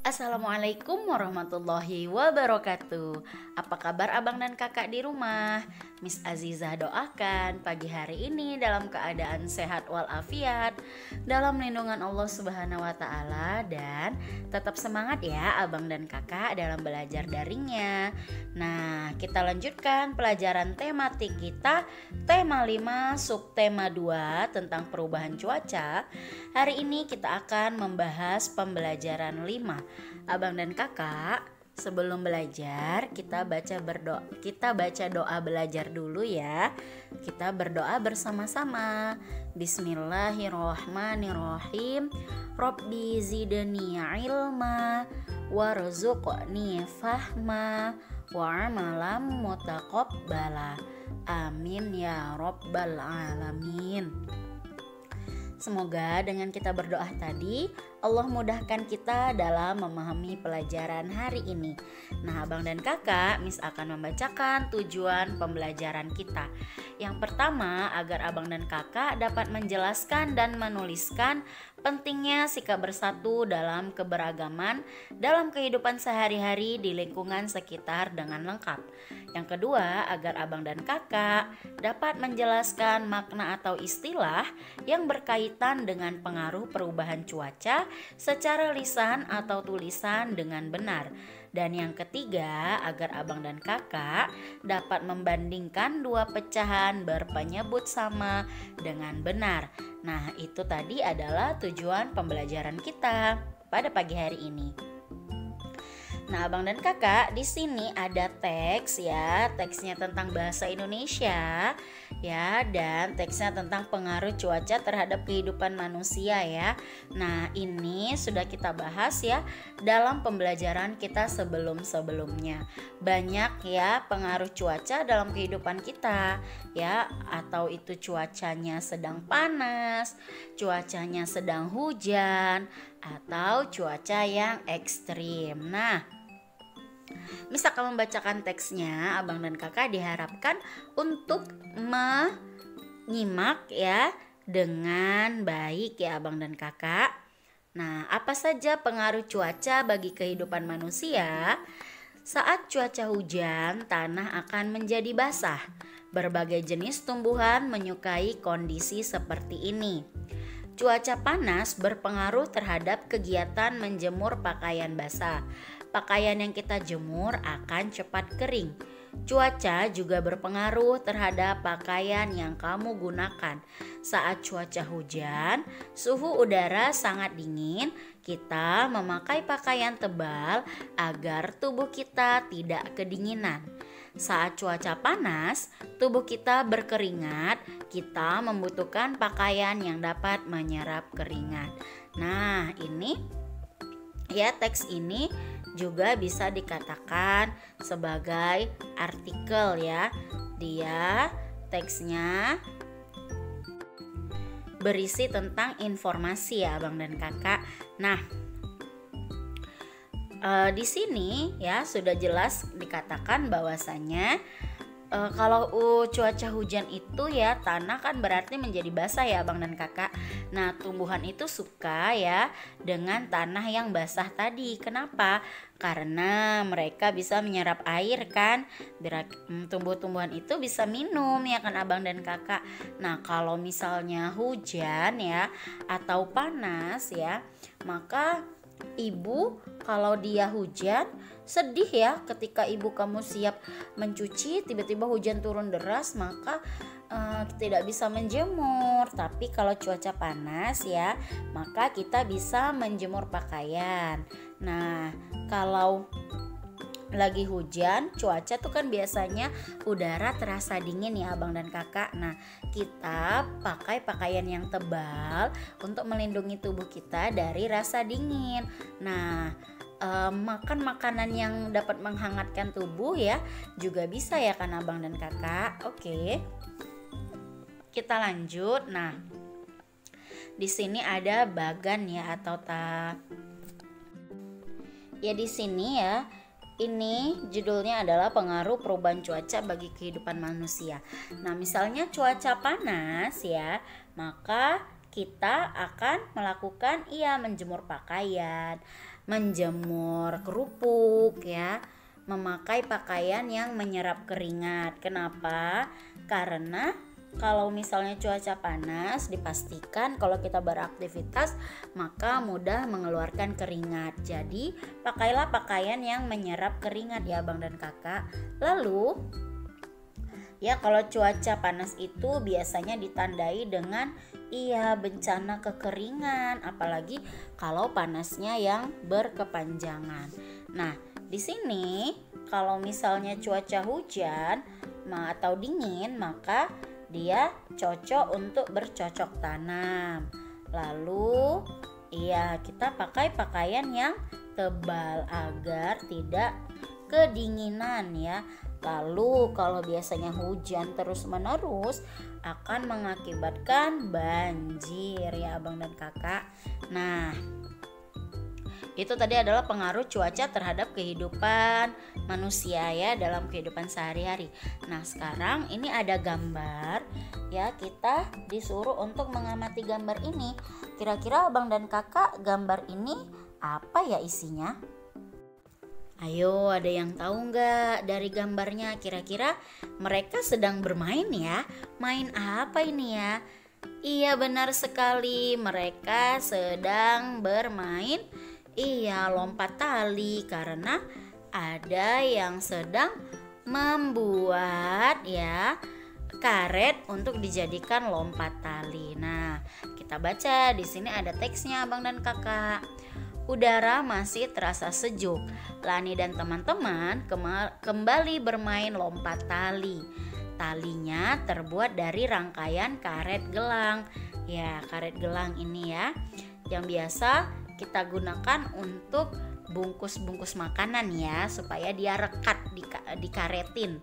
Assalamualaikum warahmatullahi wabarakatuh. Apa kabar abang dan kakak di rumah? Miss Azizah doakan pagi hari ini dalam keadaan sehat walafiat, dalam lindungan Allah Subhanahu wa Ta'ala, dan tetap semangat ya abang dan kakak dalam belajar daringnya. Nah, kita lanjutkan pelajaran tematik kita, tema 5 subtema 2 tentang perubahan cuaca. Hari ini kita akan membahas pembelajaran 5. Abang dan kakak, sebelum belajar kita baca doa belajar dulu ya. Kita berdoa bersama-sama. Bismillahirrahmanirrahim. Rabbi zidni ilma warzuqni fahma wa amalam mutaqabbala. Amin ya rabbal alamin. Semoga dengan kita berdoa tadi, Allah mudahkan kita dalam memahami pelajaran hari ini. Nah, abang dan kakak, Miss akan membacakan tujuan pembelajaran kita. Yang pertama, agar abang dan kakak dapat menjelaskan dan menuliskan pentingnya sikap bersatu dalam keberagaman dalam kehidupan sehari-hari di lingkungan sekitar dengan lengkap. Yang kedua, agar abang dan kakak dapat menjelaskan makna atau istilah yang berkaitan dengan pengaruh perubahan cuaca secara lisan atau tulisan dengan benar. Dan yang ketiga, agar abang dan kakak dapat membandingkan dua pecahan berpenyebut sama dengan benar. Nah, itu tadi adalah tujuan pembelajaran kita pada pagi hari ini. Nah, abang dan kakak, di sini ada teks ya, teksnya tentang bahasa Indonesia ya, dan teksnya tentang pengaruh cuaca terhadap kehidupan manusia ya. Nah, ini sudah kita bahas ya dalam pembelajaran kita sebelum-sebelumnya. Banyak ya pengaruh cuaca dalam kehidupan kita ya, atau itu cuacanya sedang panas, cuacanya sedang hujan, atau cuaca yang ekstrim. Nah, Miss akan membacakan teksnya. Abang dan kakak diharapkan untuk menyimak ya dengan baik ya abang dan kakak. Nah, apa saja pengaruh cuaca bagi kehidupan manusia? Saat cuaca hujan, tanah akan menjadi basah. Berbagai jenis tumbuhan menyukai kondisi seperti ini. Cuaca panas berpengaruh terhadap kegiatan menjemur pakaian basah. Pakaian yang kita jemur akan cepat kering. Cuaca juga berpengaruh terhadap pakaian yang kamu gunakan. Saat cuaca hujan, suhu udara sangat dingin, kita memakai pakaian tebal agar tubuh kita tidak kedinginan. Saat cuaca panas, tubuh kita berkeringat, kita membutuhkan pakaian yang dapat menyerap keringat. Nah, ini ya, teks ini juga bisa dikatakan sebagai artikel ya. Dia teksnya berisi tentang informasi ya abang dan kakak. Nah, di sini ya sudah jelas dikatakan bahwasanya kalau cuaca hujan itu ya tanah kan berarti menjadi basah ya abang dan kakak. Nah, tumbuhan itu suka ya dengan tanah yang basah tadi. Kenapa? Karena mereka bisa menyerap air kan. Tumbuh-tumbuhan itu bisa minum ya kan abang dan kakak. Nah, kalau misalnya hujan ya atau panas ya, maka ibu kalau dia hujan sedih ya ketika ibu kamu siap mencuci, tiba-tiba hujan turun deras, maka tidak bisa menjemur. Tapi kalau cuaca panas ya, maka kita bisa menjemur pakaian. Nah, kalau lagi hujan, cuaca tuh kan biasanya udara terasa dingin ya abang dan kakak. Nah, kita pakai pakaian yang tebal untuk melindungi tubuh kita dari rasa dingin. Nah, makan makanan yang dapat menghangatkan tubuh ya juga bisa ya kan abang dan kakak. Oke, kita lanjut. Nah, di sini ada bagan ya atau ya di sini ya. Ini judulnya adalah pengaruh perubahan cuaca bagi kehidupan manusia. Nah, misalnya cuaca panas ya, maka kita akan melakukan menjemur pakaian menjemur kerupuk ya, memakai pakaian yang menyerap keringat. Kenapa? Karena kalau misalnya cuaca panas, dipastikan kalau kita beraktivitas maka mudah mengeluarkan keringat. Jadi pakailah pakaian yang menyerap keringat ya Abang dan Kakak. Lalu ya, kalau cuaca panas itu biasanya ditandai dengan bencana kekeringan, apalagi kalau panasnya yang berkepanjangan. Nah, di sini kalau misalnya cuaca hujan atau dingin, maka dia cocok untuk bercocok tanam. Lalu kita pakai pakaian yang tebal agar tidak kedinginan ya. Lalu kalau biasanya hujan terus-menerus akan mengakibatkan banjir ya Abang dan Kakak. Nah, itu tadi adalah pengaruh cuaca terhadap kehidupan manusia ya, dalam kehidupan sehari-hari. Nah, sekarang ini ada gambar ya, kita disuruh untuk mengamati gambar ini. Kira-kira Abang dan Kakak, gambar ini apa ya isinya? Ayo, ada yang tahu nggak dari gambarnya? Kira-kira mereka sedang bermain ya? Main apa ini ya? Iya, benar sekali, mereka sedang bermain lompat tali, karena ada yang sedang membuat karet untuk dijadikan lompat tali. Nah, kita baca di sini ada teksnya Abang dan Kakak. Udara masih terasa sejuk. Lani dan teman-teman kembali bermain lompat tali. Talinya terbuat dari rangkaian karet gelang. Ya, karet gelang ini ya, yang biasa kita gunakan untuk bungkus-bungkus makanan ya, supaya dia rekat dikaretin.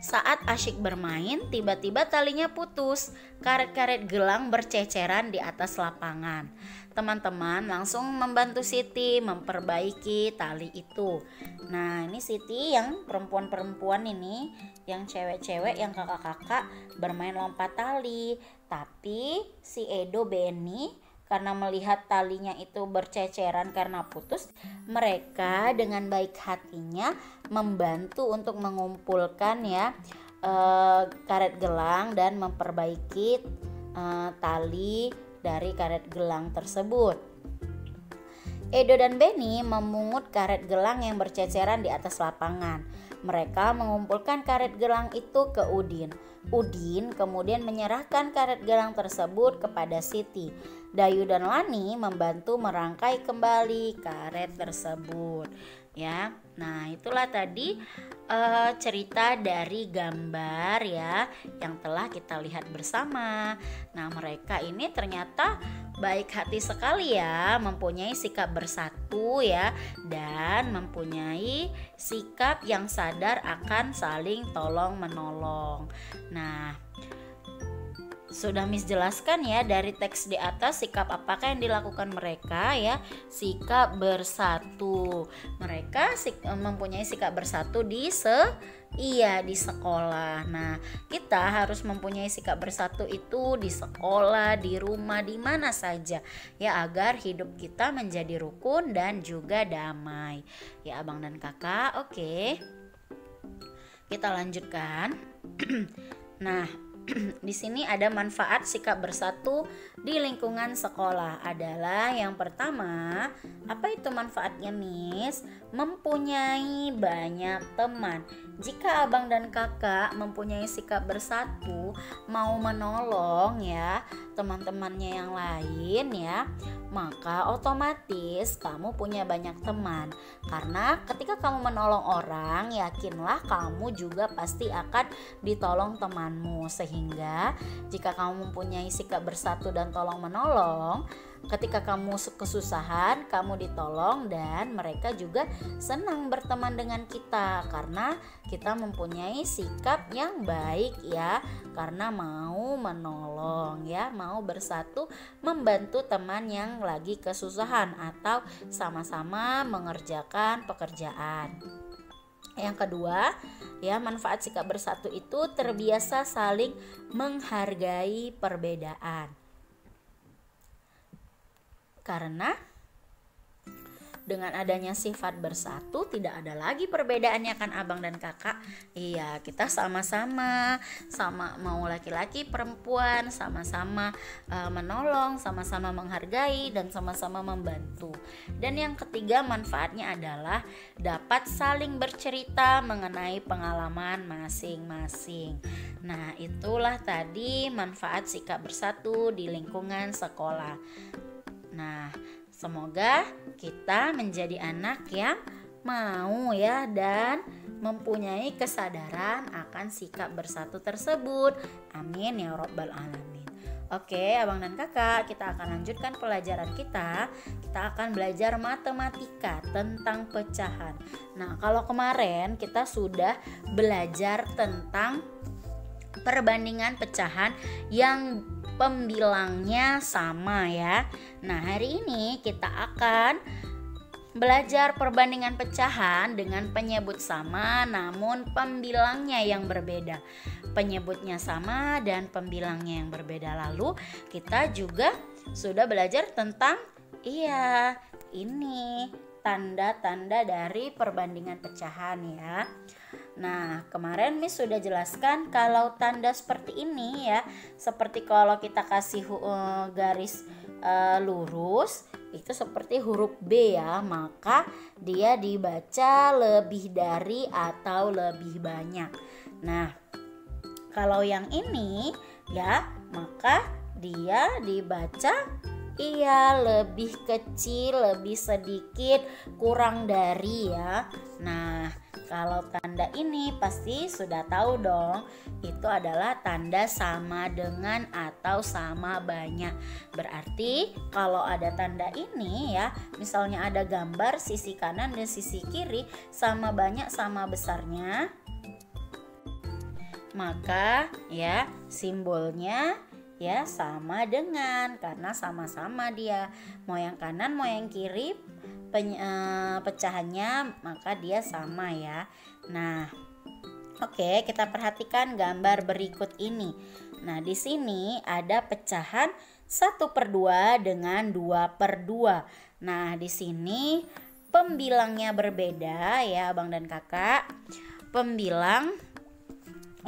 Saat asyik bermain, tiba-tiba talinya putus. Karet-karet gelang berceceran di atas lapangan. Teman-teman langsung membantu Siti memperbaiki tali itu. Nah, ini Siti yang perempuan-perempuan ini, yang cewek-cewek, yang kakak-kakak bermain lompat tali. Tapi si Edo Beni, karena melihat talinya itu berceceran karena putus, mereka dengan baik hatinya membantu untuk mengumpulkan karet gelang dan memperbaiki tali dari karet gelang tersebut. Edo dan Beni memungut karet gelang yang berceceran di atas lapangan. Mereka mengumpulkan karet gelang itu ke Udin. Udin kemudian menyerahkan karet gelang tersebut kepada Siti. Dayu dan Lani membantu merangkai kembali karet tersebut. Ya, nah itulah tadi cerita dari gambar ya, yang telah kita lihat bersama. Nah, mereka ini ternyata baik hati sekali ya, mempunyai sikap bersatu ya, dan mempunyai sikap yang sadar akan saling tolong menolong. Nah, sudah Miss jelaskan ya dari teks di atas, sikap apakah yang dilakukan mereka ya, sikap bersatu. Mereka mempunyai sikap bersatu di sekolah. Nah, kita harus mempunyai sikap bersatu itu di sekolah, di rumah, di mana saja ya, agar hidup kita menjadi rukun dan juga damai. Ya Abang dan Kakak, oke. Kita lanjutkan. Nah, di sini ada manfaat sikap bersatu di lingkungan sekolah adalah yang pertama, apa itu manfaatnya Miss? Mempunyai banyak teman. Jika Abang dan Kakak mempunyai sikap bersatu, mau menolong ya teman-temannya yang lain ya, maka otomatis kamu punya banyak teman. Karena ketika kamu menolong orang, yakinlah kamu juga pasti akan ditolong temanmu. Sehingga jika kamu mempunyai sikap bersatu dan tolong menolong, ketika kamu kesusahan, kamu ditolong, dan mereka juga senang berteman dengan kita karena kita mempunyai sikap yang baik ya, karena mau menolong ya, mau bersatu membantu teman yang lagi kesusahan atau sama-sama mengerjakan pekerjaan. Yang kedua ya, manfaat sikap bersatu itu terbiasa saling menghargai perbedaan. Karena dengan adanya sifat bersatu tidak ada lagi perbedaannya kan abang dan kakak. Iya, kita sama-sama, sama mau laki-laki perempuan, sama-sama menolong, sama-sama menghargai, dan sama-sama membantu. Dan yang ketiga manfaatnya adalah dapat saling bercerita mengenai pengalaman masing-masing. Nah, itulah tadi manfaat sikap bersatu di lingkungan sekolah. Nah, semoga kita menjadi anak yang mau ya dan mempunyai kesadaran akan sikap bersatu tersebut. Amin ya robbal alamin. Oke, abang dan kakak, kita akan lanjutkan pelajaran kita. Kita akan belajar matematika tentang pecahan. Nah, kalau kemarin kita sudah belajar tentang perbandingan pecahan yang pembilangnya sama ya. Nah, hari ini kita akan belajar perbandingan pecahan dengan penyebut sama namun pembilangnya yang berbeda. Penyebutnya sama dan pembilangnya yang berbeda. Lalu kita juga sudah belajar tentang ini tanda-tanda dari perbandingan pecahan ya. Nah, kemarin Miss sudah jelaskan kalau tanda seperti ini ya, seperti kalau kita kasih garis lurus itu seperti huruf B ya, maka dia dibaca lebih dari atau lebih banyak. Nah, kalau yang ini ya, maka dia dibaca lebih kecil, lebih sedikit, kurang dari ya. Nah, kalau tanda ini pasti sudah tahu dong, itu adalah tanda sama dengan atau sama banyak. Berarti kalau ada tanda ini ya, misalnya ada gambar sisi kanan dan sisi kiri sama banyak sama besarnya, maka ya simbolnya ya sama dengan, karena sama-sama dia mau yang kanan mau yang kiri pecahannya maka dia sama ya. Nah, oke, kita perhatikan gambar berikut ini. Nah, di sini ada pecahan 1/2 dengan 2/2. Nah, di sini pembilangnya berbeda ya abang dan kakak. Pembilang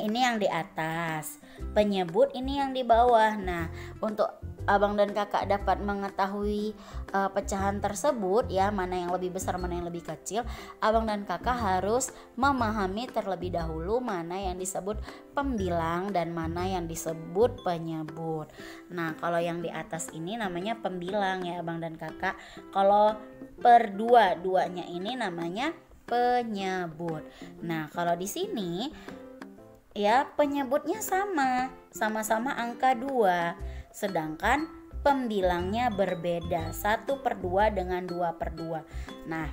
ini yang di atas, penyebut ini yang di bawah. Nah, untuk abang dan kakak dapat mengetahui pecahan tersebut ya, mana yang lebih besar mana yang lebih kecil, abang dan kakak harus memahami terlebih dahulu mana yang disebut pembilang dan mana yang disebut penyebut. Nah, kalau yang di atas ini namanya pembilang ya abang dan kakak. Kalau per duanya ini namanya penyebut. Nah, kalau di sini ya penyebutnya sama-sama angka 2, sedangkan pembilangnya berbeda 1/2 dengan 2/2. Nah,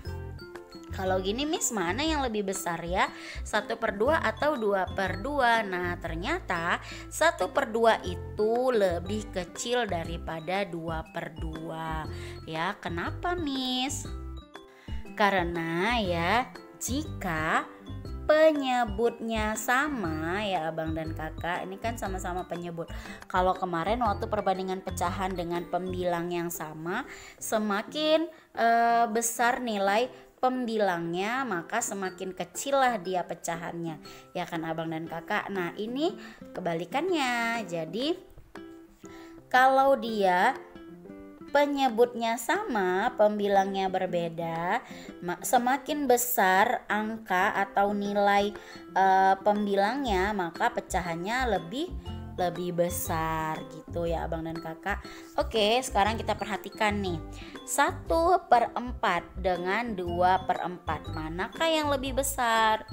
kalau gini Miss, mana yang lebih besar ya, 1/2 atau 2/2? Nah, ternyata 1/2 itu lebih kecil daripada 2/2 ya. Kenapa Miss? Karena ya jika penyebutnya sama ya abang dan kakak, ini kan sama-sama penyebut. Kalau kemarin waktu perbandingan pecahan dengan pembilang yang sama, semakin besar nilai pembilangnya maka semakin kecil lah dia pecahannya ya kan abang dan kakak. Nah, ini kebalikannya. Jadi kalau dia penyebutnya sama, pembilangnya berbeda, semakin besar angka atau nilai pembilangnya, maka pecahannya lebih besar gitu ya abang dan kakak. Oke, sekarang kita perhatikan nih, 1/4 dengan 2/4, manakah yang lebih besar?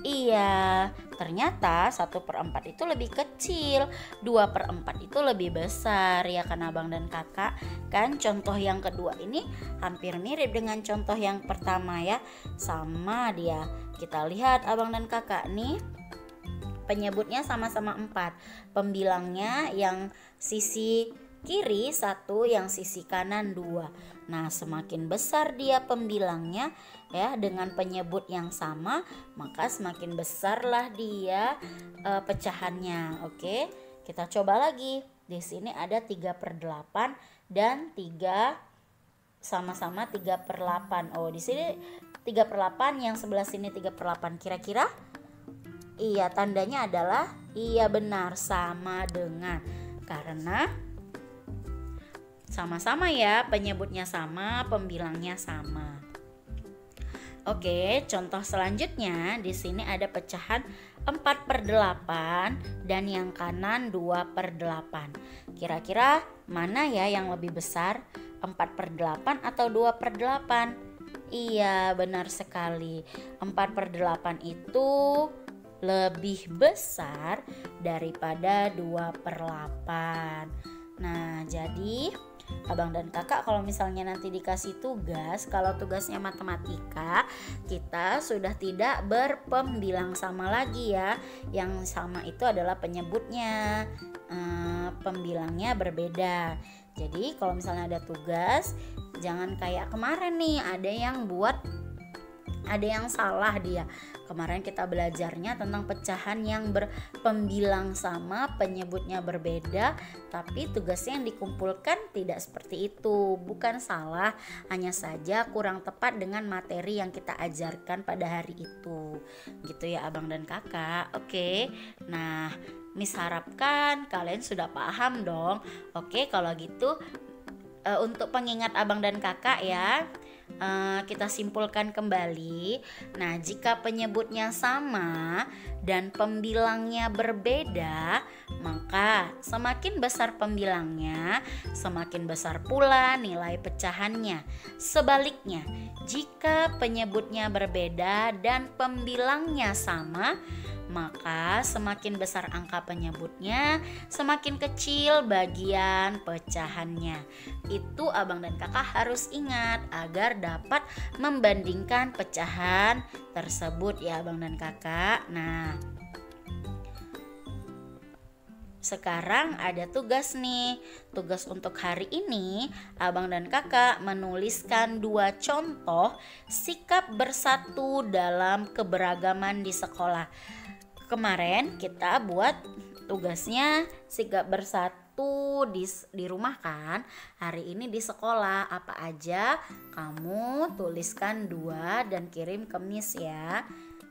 Iya, ternyata 1/4 itu lebih kecil, 2/4 itu lebih besar ya kan abang dan kakak. Kan contoh yang kedua ini hampir mirip dengan contoh yang pertama ya, sama dia. Kita lihat abang dan kakak nih, penyebutnya sama-sama 4, pembilangnya yang sisi kiri 1, yang sisi kanan 2. Nah, semakin besar dia pembilangnya ya dengan penyebut yang sama, maka semakin besarlah dia pecahannya. Oke, kita coba lagi. Di sini ada 3/8 dan 3/9. sama-sama 3/8. Oh, di sini 3/8, yang sebelah sini 3/8. Kira-kira? Iya, tandanya adalah iya benar, sama dengan. Karena sama-sama ya, penyebutnya sama, pembilangnya sama. Oke, contoh selanjutnya di sini ada pecahan 4/8 dan yang kanan 2/8. Kira-kira mana ya yang lebih besar? 4/8 atau 2/8? Iya, benar sekali. 4/8 itu lebih besar daripada 2/8. Nah, jadi abang dan kakak kalau misalnya nanti dikasih tugas, kalau tugasnya matematika, kita sudah tidak berpembilang sama lagi ya. Yang sama itu adalah penyebutnya, pembilangnya berbeda. Jadi kalau misalnya ada tugas, jangan kayak kemarin nih, ada yang salah dia. Kemarin kita belajarnya tentang pecahan yang berpembilang sama, penyebutnya berbeda, tapi tugasnya yang dikumpulkan tidak seperti itu. Bukan salah, hanya saja kurang tepat dengan materi yang kita ajarkan pada hari itu. Gitu ya abang dan kakak. Oke. Nah, Miss harapkan kalian sudah paham dong. Oke, kalau gitu untuk pengingat abang dan kakak ya, kita simpulkan kembali. Nah, jika penyebutnya sama dan pembilangnya berbeda, maka semakin besar pembilangnya, semakin besar pula nilai pecahannya. Sebaliknya, jika penyebutnya berbeda dan pembilangnya sama, maka semakin besar angka penyebutnya, semakin kecil bagian pecahannya. Itu abang dan kakak harus ingat agar dapat membandingkan pecahan tersebut ya abang dan kakak. Nah, sekarang ada tugas nih. Tugas untuk hari ini, abang dan kakak menuliskan 2 contoh sikap bersatu dalam keberagaman di sekolah. Kemarin kita buat tugasnya sikap bersatu di rumah kan. Hari ini di sekolah, apa aja kamu tuliskan 2 dan kirim ke Miss ya.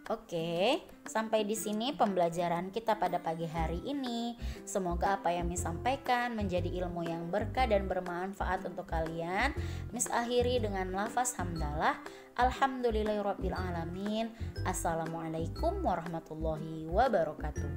Oke, sampai di sini pembelajaran kita pada pagi hari ini. Semoga apa yang Miss sampaikan menjadi ilmu yang berkah dan bermanfaat untuk kalian. Miss akhiri dengan lafaz hamdalah. Alhamdulillahirabbil alamin. Assalamualaikum warahmatullahi wabarakatuh.